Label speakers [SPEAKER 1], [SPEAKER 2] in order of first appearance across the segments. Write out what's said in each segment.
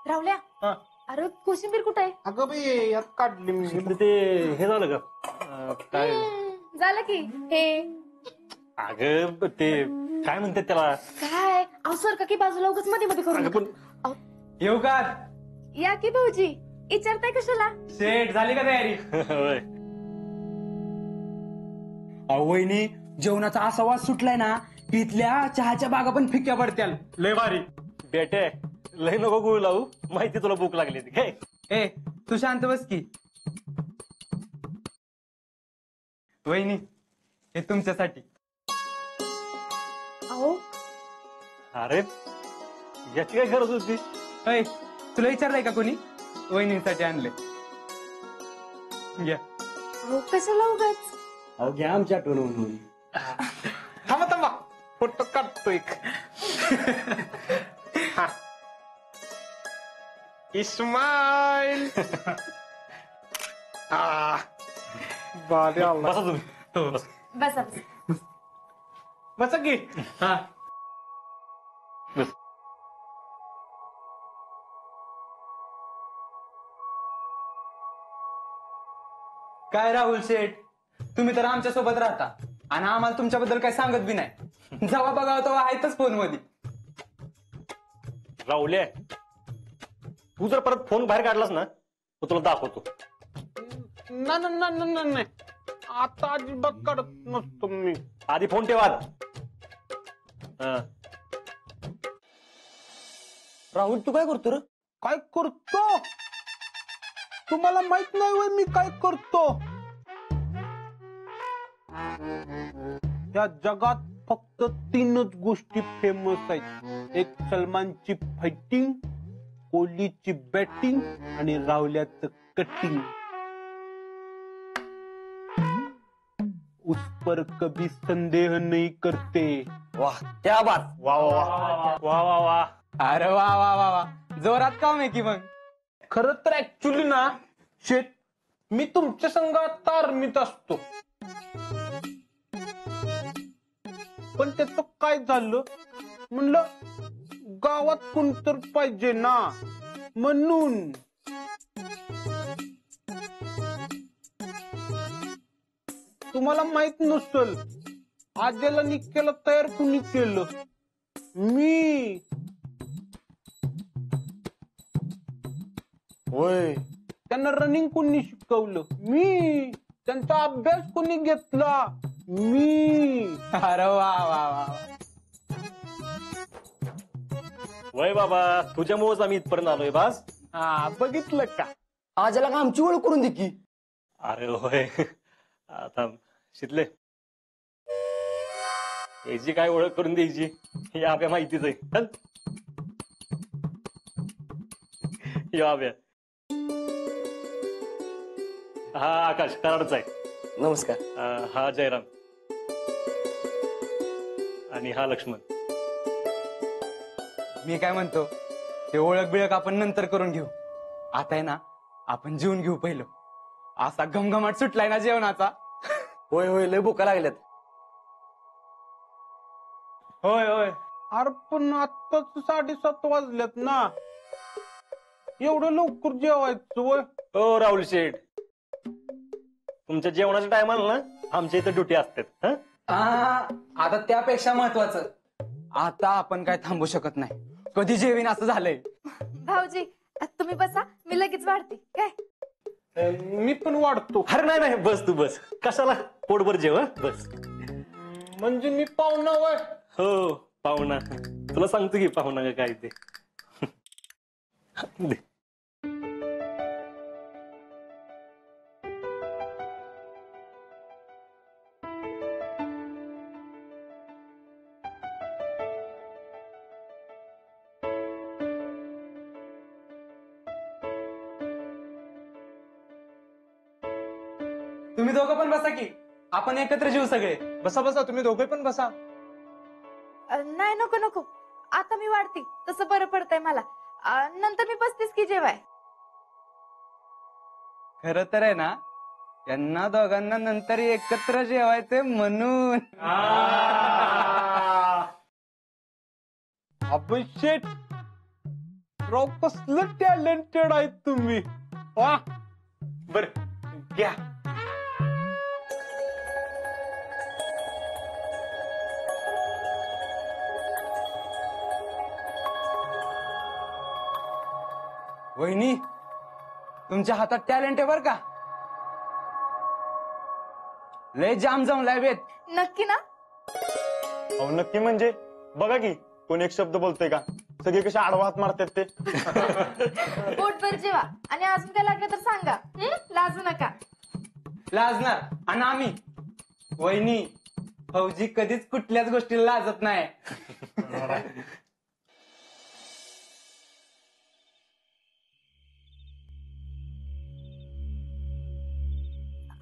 [SPEAKER 1] राहुल्या अरे कोशिंबीर कुठे आहे?
[SPEAKER 2] अगं बाई यात काढली मी.
[SPEAKER 3] ते हे झालं का काय
[SPEAKER 1] झालं की हे
[SPEAKER 3] अगं ते काय म्हणतात त्याला
[SPEAKER 1] काय अवसर का की बाजूला उगाच मध्ये मध्ये करू
[SPEAKER 3] अगं
[SPEAKER 1] नका.
[SPEAKER 3] पण
[SPEAKER 4] येऊ का?
[SPEAKER 1] या की भाऊजी विचारताय कशाला?
[SPEAKER 4] सेट झाली का तयारी?
[SPEAKER 3] होय.
[SPEAKER 4] वहिनी जेवणाचा असा वास सुटलाय ना इथल्या चहाच्या बागा पण फिक्या पडत्याल. लय भारी.
[SPEAKER 3] बेटे लय नको गुळ लावू माहिती तुला भूक लागली ती काय.
[SPEAKER 4] ए तू शांत बस की. वहिनी हे तुमच्यासाठी.
[SPEAKER 1] अहो
[SPEAKER 3] अरे याची काय गरज होती?
[SPEAKER 4] अय तुला विचारलंय का कोणी? वहिनींसाठी आणले. घ्या.
[SPEAKER 1] अहो कशाला उगाच?
[SPEAKER 4] अहो घ्या आमच्या आठवण.
[SPEAKER 2] थांबा थांबा फोटो काढतो एक. इस्माईल बाले आला.
[SPEAKER 3] बसा तुम्ही. बस.
[SPEAKER 1] बसा बसा.
[SPEAKER 2] बसा की.
[SPEAKER 4] हा
[SPEAKER 3] बस.
[SPEAKER 4] काय राहुल शेठ तुम्ही तर आमच्या सोबत राहता आणि आम्हाला तुमच्याबद्दल काय सांगत बी नाही. जेव्हा बघावं तेव्हा आहेतच फोन मध्ये.
[SPEAKER 3] राहुल्या तू जर परत फोन बाहेर काढलास ना तर तुला दाखवतो.
[SPEAKER 2] नाही आता अजिबात काढत नसतो मी.
[SPEAKER 3] आधी फोन ठेवा.
[SPEAKER 4] राहुल तू काय करतो रे?
[SPEAKER 2] काय करतो तुम्हाला माहित नाही वय मी काय करतो? या जगात फक्त 3च गोष्टी फेमस आहेत. एक सलमानची फायटिंग, कोहलीची बॅटिंग आणि राहुल्याचं कटिंग. उस पर कभी संदेह नहीं करते.
[SPEAKER 4] वाह क्या बात.
[SPEAKER 3] वा वा वा वा वा वा.
[SPEAKER 4] अरे वा वा वा वा जोरात काम आहे की मग.
[SPEAKER 2] खरं तर ऍक्च्युली ना शेत मी तुमच्या संघात तारमीत असतो. पण त्याचं काय झालं म्हणलं गावात कोणतर पाहिजे ना म्हणून. तुम्हाला माहित नसल आज्याला निक्क्याला तयार कुणी केलं? मी.
[SPEAKER 3] होय.
[SPEAKER 2] त्यांना रनिंग कोणी शिकवलं? मी. त्यांचा अभ्यास कोणी घेतला? मी.
[SPEAKER 4] अरे वा वा वा.
[SPEAKER 3] वय बाबा तुझ्यामुळेच आम्ही इथपर्यंत आलोय बास.
[SPEAKER 2] हा बघितलं का?
[SPEAKER 4] आजाला का आमची ओळख करून दे की.
[SPEAKER 3] अरे होय. आता शितले याची काय ओळख करून द्यायची ही आपल्या माहितीच आहे. चल या आव्या. हा आकाश कराडचा आहे.
[SPEAKER 4] नमस्कार.
[SPEAKER 3] हा जयराम आणि हा लक्ष्मण.
[SPEAKER 4] मी काय म्हणतो ते ओळख बिळख आपण नंतर करून घेऊ. आता आहे ना आपण जेवून घेऊ पहिलं. असा घमघमाट सुटलाय ना जेवणाचा.
[SPEAKER 5] होय होय लय भुका लागल्यात.
[SPEAKER 4] होय होय.
[SPEAKER 2] अरे पण आत्ताच 7:30 वाजल्यात ना. एवढं लवकर जेवायचं वय?
[SPEAKER 3] हो राहुल शेठ तुमच्या जेवणाच्या टायमाला ना आमच्या इथं ड्युटी असतात.
[SPEAKER 4] आता त्यापेक्षा महत्वाचं आता आपण काय थांबू शकत नाही. कधी जेवीन असं झालंय.
[SPEAKER 1] भाऊजी तुम्ही बसा मी लगेच वाढते काय.
[SPEAKER 2] मी पण वाढतो.
[SPEAKER 3] अरे नाही नाही बस तू बस. कशाला पोटभर जेव बस.
[SPEAKER 2] म्हणजे मी पाहुणा वय?
[SPEAKER 3] हो पाहुणा. तुला सांगतो की पाहुणा का काय ते. दे.
[SPEAKER 4] तुम्ही दोघं पण बसा की आपण एकत्र जेवू सगळे.
[SPEAKER 2] बसा बसा तुम्ही दोघे पण बसा.
[SPEAKER 1] नाही नको नको आता मी वाढते तसं बरं पडतंय मला. नंतर मी बसतेस की जेवाय.
[SPEAKER 4] खरं तर आहे ना त्यांना दोघांना नंतर एकत्र जेवायचे म्हणून.
[SPEAKER 2] अभिषेक राव कसलं टॅलेंटेड आहेत तुम्ही. वा बर घ्या.
[SPEAKER 4] वहिनी तुमच्या हातात टॅलेंट आहे बर का. लय जाम जमलाय बेत.
[SPEAKER 1] नक्की ना?
[SPEAKER 3] अहो नक्की म्हणजे बघा की कोण एक शब्द बोलतोय का, सगळे कसे आडवा हात मारतात ते.
[SPEAKER 1] पोटभर जेवा आणि अजून काय लागलं तर सांगा. लाजू नका.
[SPEAKER 4] लाजणार आणि आम्ही वहिनी फौजी कधीच कुठल्याच गोष्टीला लाजत नाही.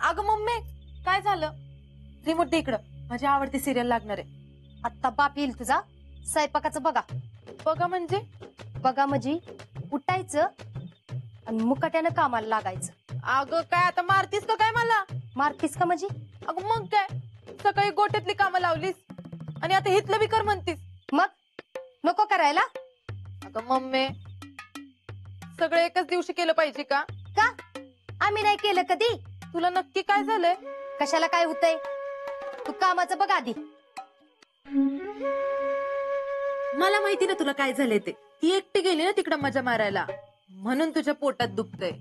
[SPEAKER 1] अगं मम्मी काय झालं? रिमोट दे इकडं, माझी आवडती सिरियल लागणार आहे.
[SPEAKER 6] आत्ता बाप येईल तुझा. स्वयंपाकाचं बघा.
[SPEAKER 1] बघा म्हणजे?
[SPEAKER 6] बघा म्हणजे उठायचं आणि मुकाट्यानं कामाला लागायचं.
[SPEAKER 1] अगं काय आता मारतीस का काय मला?
[SPEAKER 6] मारतीस का म्हणजे?
[SPEAKER 1] अगं मग काय, सकाळी गोट्यातली कामं लावलीस आणि आता हितलं बी कर म्हणतीस.
[SPEAKER 6] मग नको करायला?
[SPEAKER 1] अगं मम्मी सगळं एकच दिवशी केलं पाहिजे का?
[SPEAKER 6] का आम्ही नाही केलं कधी?
[SPEAKER 1] तुला नक्की काय झालंय?
[SPEAKER 6] कशाला काय होतंय? तू कामाचं बघ आधी.
[SPEAKER 1] मला माहिती ना तुला काय झालंय ते. ती एकटी गेली ना तिकडं मजा मारायला, म्हणून तुझ्या पोटात दुखतंय.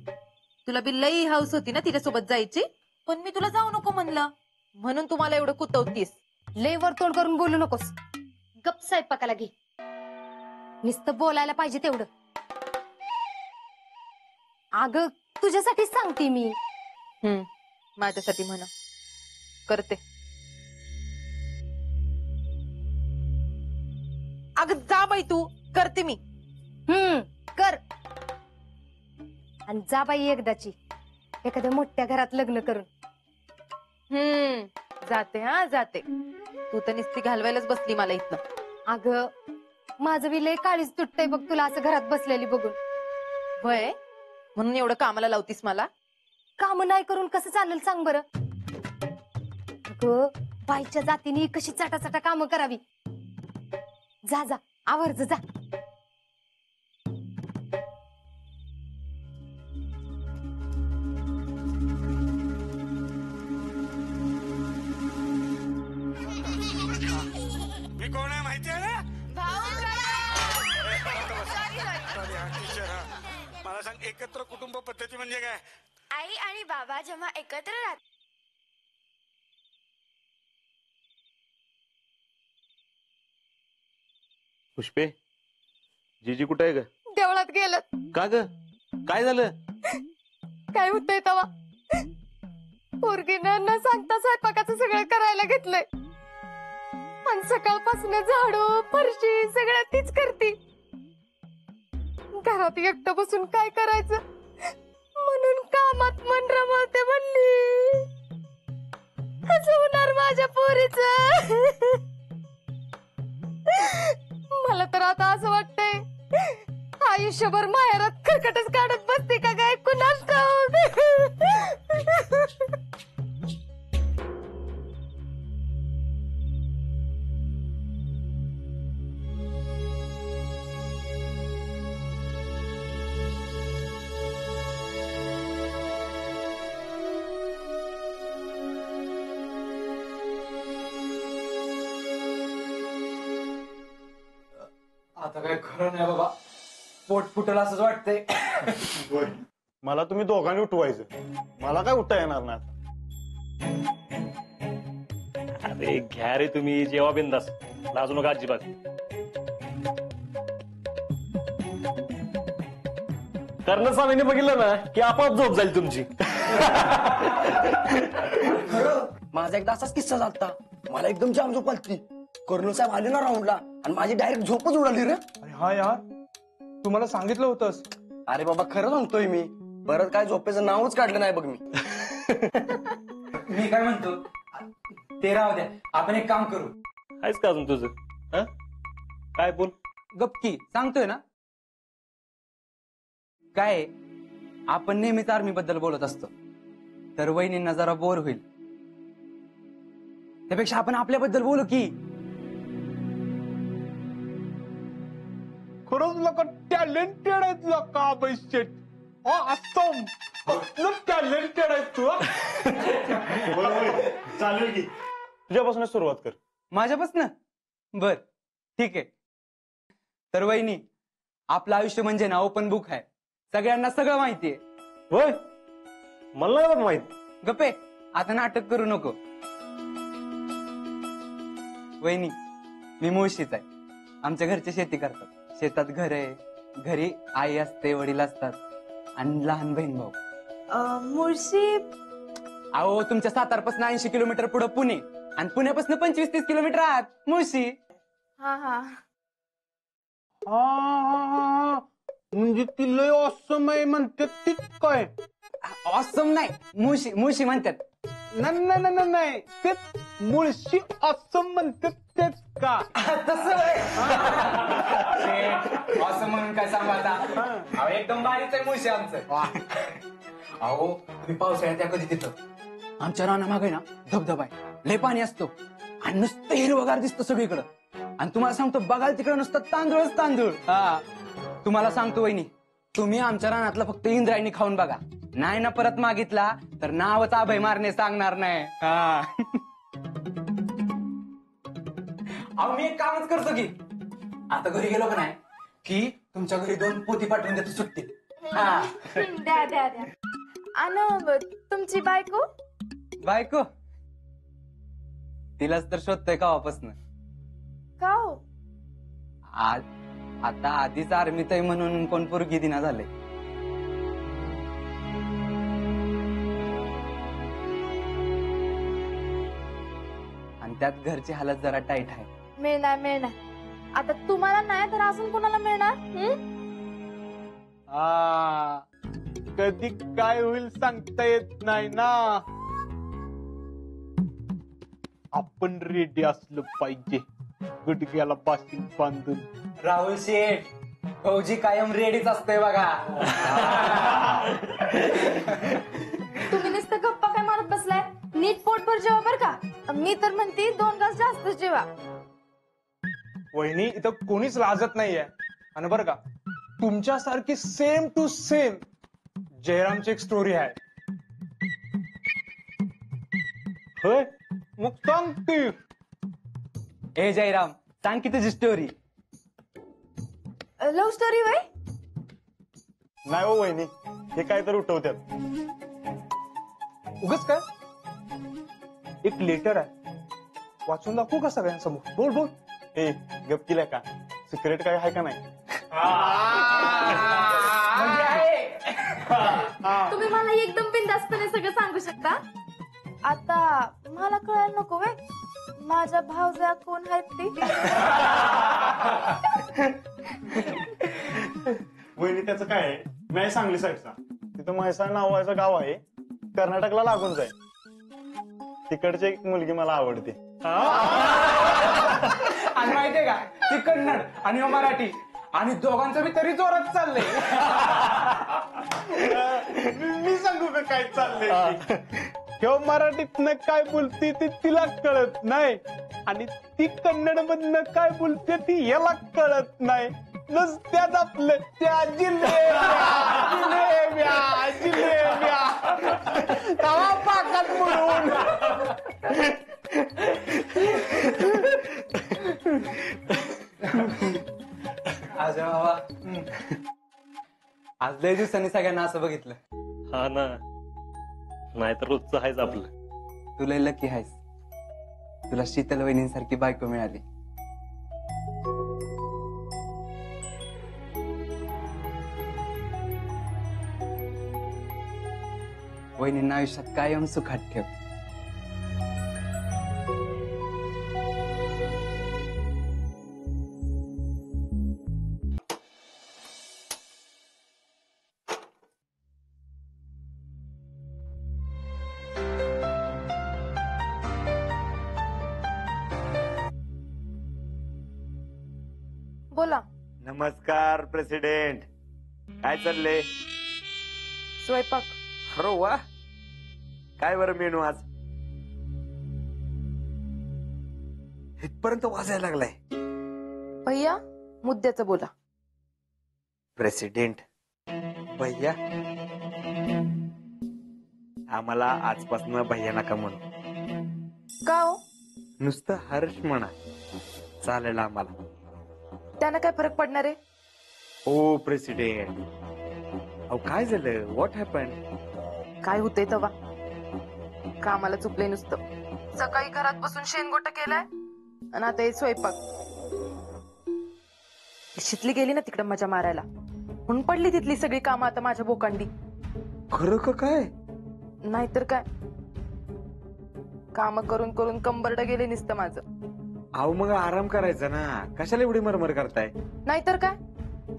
[SPEAKER 1] तुला बी लई हाऊस होती ना तिच्यासोबत जायची, पण मी तुला जाऊ नको म्हणलं, म्हणून तू मला एवढं कुतवतीस.
[SPEAKER 6] लय वरतोंड करून बोलू नकोस. गप स्वयंपाकाला घे. नुसतं बोलायला पाहिजे तेवढं. अगं तुझ्यासाठीच सांगते मी.
[SPEAKER 1] माझ्यासाठी म्हणा, करते. अगं जा बाई तू, करते मी.
[SPEAKER 6] कर. आणि जा बाई एकदाची एखाद्या मोठ्या घरात लग्न करून.
[SPEAKER 1] जाते. हा जाते. तू तर नुसती घालवायलाच बसली मला इथनं.
[SPEAKER 6] अगं माझं बी लय काळीच तुटतंय बघ तुला असं घरात बसलेली बघून.
[SPEAKER 1] वय म्हणून एवढं कामाला लावतीस मला?
[SPEAKER 6] काम नाही करून कसं चालेल सांग बरं? अगं बाईच्या जातीने कशी चाटाचाटा काम करावी. जा जा आवर्ज जा.
[SPEAKER 7] मी कोण आहे माहिती आहे ना? टीचर हा. मला सांग एकत्र कुटुंब पद्धती म्हणजे काय?
[SPEAKER 8] आई आणि बाबा जेव्हा एकत्र राहतात.
[SPEAKER 3] पुष्पे जीजी कुठे आहे ग?
[SPEAKER 1] देवळात गेलं.
[SPEAKER 3] का ग काय झालं?
[SPEAKER 1] काय होतंय तवा? पोरगीनं न सांगता स्वयंपाकाचं सगळं करायला घेतलंय आणि सकाळपासून झाडू फरशी सगळं तीच करती. घरात एकटं बसून काय करायचं म्हणून कामात मन रमवते म्हणली. कसं होणार माझ्या पोरीचं? मला तर आता असं वाटतंय आयुष्यभर माहेरात खरकटच काढत बसते का काय कुणास ठाऊक.
[SPEAKER 4] आता काय खरं नाही बाबा. पोट फुटल असंच वाटतंय.
[SPEAKER 3] मला तुम्ही दोघांनी उठवायचं, मला काय उठता येणार नाही. अरे घ्या रे तुम्ही, जेवा बिंदास, लाजू नका अजिबात. कर्ण स्वामीने बघितलं ना की आपोआप झोप जाईल तुमची.
[SPEAKER 5] माझा एकदा असाच किस्सा झालता. मला एकदम जाम झोप आलती. कर्नल साहेब आले ना राऊंडला आणि माझी डायरेक्ट झोपच उडाली रे.
[SPEAKER 2] अरे हा यार, तुम्हाला सांगितलं होतंस.
[SPEAKER 5] अरे बाबा खरं म्हणतोय मी. परत काय झोपेचं नावच काढलं नाही बघ मी.
[SPEAKER 4] मी काय म्हणतो ते राहू द्या. आपण एक काम करू.
[SPEAKER 3] आहेस का अजून तुझं? हं? काय बोल.
[SPEAKER 4] गपकी सांगतोय ना. काय आपण नेहमीच आर्मी बद्दल बोलत असतो, तर वहिनींना जरा बोर होईल. त्यापेक्षा आपण आपल्याबद्दल बोलू की.
[SPEAKER 2] खरंच लोक टॅलेंटेड आहेत लोक अभय शेट. असम टॅलेंटेड आहेत तू.
[SPEAKER 3] चालेल की तुझ्यापासूनच सुरुवात कर.
[SPEAKER 4] माझ्यापासनं बर ठीक आहे. तर वहिनी, आपलं आयुष्य म्हणजे ना ओपन बुक आहे. सगळ्यांना सगळं माहितीये.
[SPEAKER 3] होय, मला नाही बघ माहित.
[SPEAKER 4] गप्पे, आता नाटक करू नको. वहिनी, मी मुळशीच आहे. आमच्या घरचे शेती करतात. शेतात घर आहे. घरी आई असते, वडील असतात आणि लहान बहीण भाऊ.
[SPEAKER 1] मुळशी
[SPEAKER 4] अहो, तुमच्या सातारपासून 80 किलोमीटर पुढे पुणे आणि पुण्यापासून 25-30 किलोमीटर आत मुळशी.
[SPEAKER 1] हा हा
[SPEAKER 2] हा, म्हणजे ती लय ऑसम आहे म्हणतात तीच काय?
[SPEAKER 4] ऑसम नाही, मुळशी मुळशी म्हणतात.
[SPEAKER 2] नाही तेच मुळशी ऑसम म्हणतात तेच का?
[SPEAKER 4] असं म्हणून काय सांगू आता. अहो, एकदम बारीच आहे मुळशी आमचं. अहो, तुम्ही पावसाळ्यात या कधी तिथं आमच्या रानामागे ना धबधबा आहे. लय पाणी असतो आणि नुसतं हिरवगार दिसतं सगळीकडं. आणि तुम्हाला सांगतो, बघाल तिकडं नुसतं तांदूळच तांदूळ. हा, तुम्हाला सांगतो वहिनी, तुम्ही आमच्या रानातला फक्त इंद्रायणी खाऊन बघा. नाही ना परत मागितला तर नावच अभय मारणे सांगणार नाही. हा. अहो, मी एक कामच करतो की आता घरी गेलो का नाही की तुमच्या घरी 2 पोती पाठवून देतो सुट्टी. हा.
[SPEAKER 1] द्या द्या द्या. आणि तुमची बायको?
[SPEAKER 4] बायको तिलाच तर शोधतोय कावापासून.
[SPEAKER 1] का हो?
[SPEAKER 4] आज आता आधीच आर्मीत आहे म्हणून कोण पोरगी दिना झाले. आणि त्यात घरची हालत जरा टाईट आहे.
[SPEAKER 1] मिळणार. आता तुम्हाला नाही तर अजून कोणाला मिळणार?
[SPEAKER 2] हा, कधी काय होईल सांगता येत नाही ना. आपण रेडी असलं पाहिजे, गुडघ्याला पासिंग बांधून.
[SPEAKER 4] राहुल शेठ, फौजी कायम रेडीच असते बघा.
[SPEAKER 1] तुम्ही नुसतं गप्पा काय मारत बसलाय? नीट पोटभर जेवा बर का. मी तर म्हणते 2 घास जास्त जेवा.
[SPEAKER 2] वहिनी, इथं कोणीच लाजत नाहीये. आणि बरं का, तुमच्यासारखी सेम टू सेम जयरामची एक स्टोरी आहे. होय, मग सांग ती.
[SPEAKER 4] ए जयराम, सांग की तुझी स्टोरी.
[SPEAKER 1] लव्ह स्टोरी वय?
[SPEAKER 3] नाही हो वहिनी, हे काय तर उठवतात.
[SPEAKER 2] उगच काय? एक लेटर आहे, वाचून दाखवू का सगळ्यांसमोर? बोल बोल.
[SPEAKER 3] ए गप केल्या का? सिक्रेट काय आहे का नाही?
[SPEAKER 1] तुम्ही मला एकदम बिनधास्तपणे सगळं सांगू शकता? आता मला कळायला नको वे माझ्या भावजा कोण आहेत ते.
[SPEAKER 3] वहिनी, त्याचं काय आहे, नाही सांगली साईडचा. तिथं म्हैसाळ नावाचं गाव आहे, कर्नाटकला लागून जाईल. तिकडची एक मुलगी मला आवडते.
[SPEAKER 4] आणि माहितीये का, ती कन्नड आणि ह्यो मराठी आणि दोघांचं बी तरी जोरात चाललंय.
[SPEAKER 2] मी सांगू का काय चाललंय? किंवा मराठीतनं काय बोलते ते तिला कळत नाही आणि ती कन्नड मधनं काय बोलते ती याला कळत नाही. नुसत्यात आपलं त्या जिलेब्या तवा पाकात म्हणून.
[SPEAKER 4] आज बाबा, आज लय दिवसांनी सगळ्यांना असं बघितलं.
[SPEAKER 3] हा ना, नाहीतर रोजचं आहेच आपलं.
[SPEAKER 4] तू लय लकी आहेस. तुला शीतल वहिनींसारखी बायको मिळाली. वहिनींना आयुष्यात कायम सुखात ठेव.
[SPEAKER 1] बोला.
[SPEAKER 9] नमस्कार प्रेसिडेंट, काय चाललंय?
[SPEAKER 1] स्वयंपाक.
[SPEAKER 9] अरे वा, काय बरं मेनू आज? इथपर्यंत वाजायला लागलाय.
[SPEAKER 1] भैया, मुद्द्याचं बोला.
[SPEAKER 9] प्रेसिडेंट भैया, आम्हाला आजपासून भैया नका म्हणू,
[SPEAKER 1] का हो?
[SPEAKER 9] नुसतं हर्ष म्हणा, चालेल आम्हाला.
[SPEAKER 1] त्यानं काय फरक पडणार आहे?
[SPEAKER 9] ओ प्रेसिडेंट, अहो काय झालं? What happen?
[SPEAKER 1] काय होतंय तवा? कामाला चुकले नुसतं. सकाळी घरात बसून शेणगोट केलाय आणि आता हे स्वयंपाक. शितली गेली ना तिकडे मजा मारायला, म्हणून पडली तिथली सगळी कामं आता माझ्या बोकांडी.
[SPEAKER 9] खरं का काय?
[SPEAKER 1] नाहीतर काय, काम करून करून कंबरड गेले नुसतं माझं.
[SPEAKER 9] अहो मग आराम करायचा ना, कशाला एवढी मरमर करताय?
[SPEAKER 1] नाहीतर काय,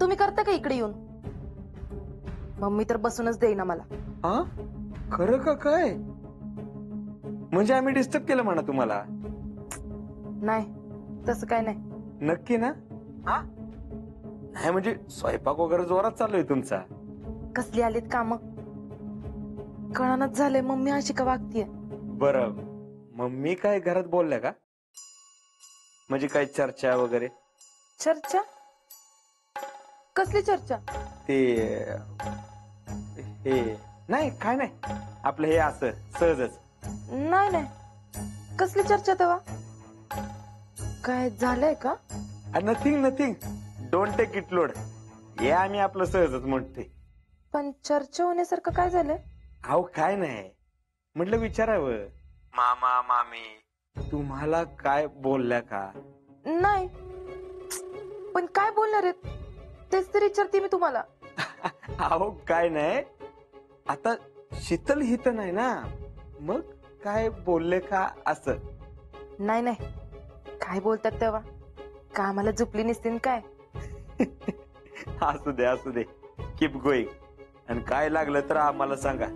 [SPEAKER 1] तुम्ही करता का इकडे येऊन? मम्मी तर बसूनच देईना मला.
[SPEAKER 9] हा खरं का काय? म्हणजे आम्ही डिस्टर्ब केलं म्हणा तुम्हाला?
[SPEAKER 1] नाही, तसं काय नाही.
[SPEAKER 9] नक्की ना? हा नाही म्हणजे स्वयंपाक वगैरे जोरात चालू आहे तुमचा.
[SPEAKER 1] कसली आलीत काम, कळानच झालंय मम्मी अशी का वागतीये.
[SPEAKER 9] बरं, मम्मी काय घरात बोलल्या का? म्हणजे काय चर्चा वगैरे?
[SPEAKER 1] चर्चा? कसली चर्चा?
[SPEAKER 9] ते हे नाही, काय नाही, आपलं हे असं सहजच.
[SPEAKER 1] नाही नाही, कसली चर्चा तेव्हा? काय झालंय का?
[SPEAKER 9] Nothing nothing, don't take it load. हे आम्ही आपलं सहजच म्हणते.
[SPEAKER 1] पण चर्चा होण्यासारखं काय झालंय?
[SPEAKER 9] अहो काय नाही, म्हटलं विचारावं. मामा मामी तुम्हाला काय बोलल्या का?
[SPEAKER 1] नाही, पण काय बोलणार आहेत तेच तर विचारते मी तुम्हाला.
[SPEAKER 9] अहो काय नाही, आता शीतल हित नाही ना, मग काय बोलले का असं?
[SPEAKER 1] नाही नाही, काय बोलतात तेव्हा? कामाला झोपली नसतील काय?
[SPEAKER 9] असू दे असू दे, कीप गोईंग. आणि काय लागलं तर आम्हाला सांगा,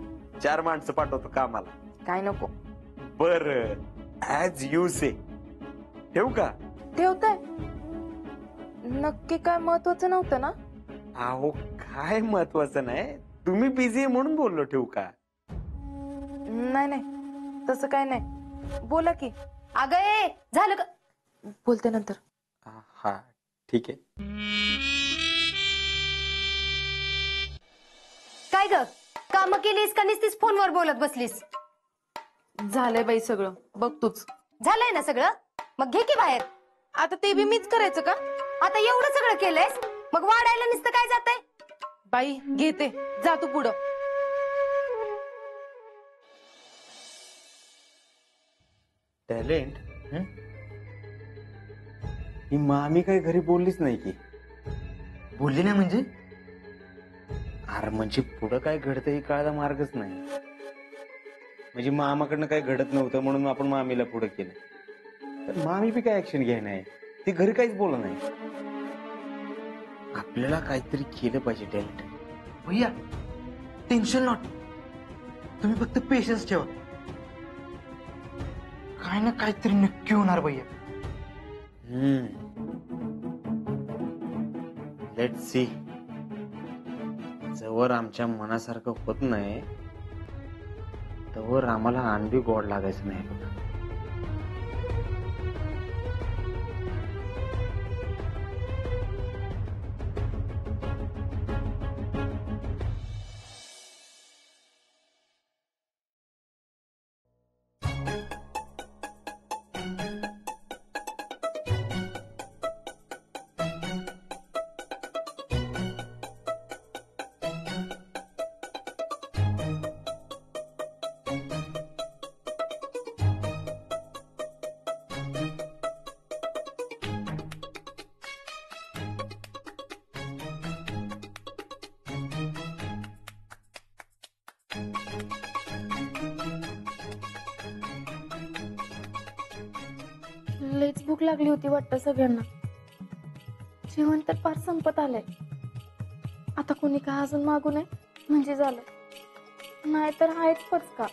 [SPEAKER 9] 4 माणसं पाठवतो कामाला.
[SPEAKER 1] काय नको.
[SPEAKER 9] बर, ऍज यू से. ठेवू का?
[SPEAKER 1] ठेवताय? नक्की काय महत्वाचं नव्हतं ना?
[SPEAKER 9] अहो काय महत्वाचं नाही, तुम्ही बिझी आहे म्हणून बोललो. ठेवू का?
[SPEAKER 1] नाही नाही, तसं काय नाही, बोला की.
[SPEAKER 6] अगं ए, झालं का?
[SPEAKER 1] बोलते नंतर.
[SPEAKER 9] हा ठीक आहे.
[SPEAKER 6] काय ग, काम केलीस का नुसतीच फोनवर बोलत बसलीस?
[SPEAKER 1] झालंय बाई सगळं, बघ तूच.
[SPEAKER 6] झालंय ना सगळं, मग घे की बाहेर.
[SPEAKER 1] आता ते बी मीच करायचं का?
[SPEAKER 6] आता एवढं सगळं केलंयस, मग वाढायला नुसतं काय जातंय?
[SPEAKER 1] बाई घेते, जा तू पुढं.
[SPEAKER 9] टॅलेंट ही मामी काही घरी बोललीच नाही की?
[SPEAKER 4] बोलली नाही म्हणजे?
[SPEAKER 9] अरे म्हणजे पुढं काय घडतं हे कळायला मार्गच नाही. म्हणजे मामाकडनं काही घडत नव्हतं म्हणून आपण मामीला पुढे केलं, तर मामी बी काय ऍक्शन घ्याय नाही, ती घरी काहीच बोलत नाही. आपल्याला काहीतरी केलं पाहिजे टॅलेंट.
[SPEAKER 4] भैया टेन्शन नॉट, तुम्ही फक्त पेशन्स ठेवा, काय ना काहीतरी नक्की होणार भैया.
[SPEAKER 9] Let see. जवळ आमच्या मनासारखं होत नाही तवर आम्हाला अंडी गोड लागायचं नाही बघा.
[SPEAKER 10] लईच भूक लागली होती वाटतं सगळ्यांना. जेवण तर फार संपत आलंय. आता कोणी काय अजून मागू नये म्हणजे झालं, नाहीतर आहेच पचका.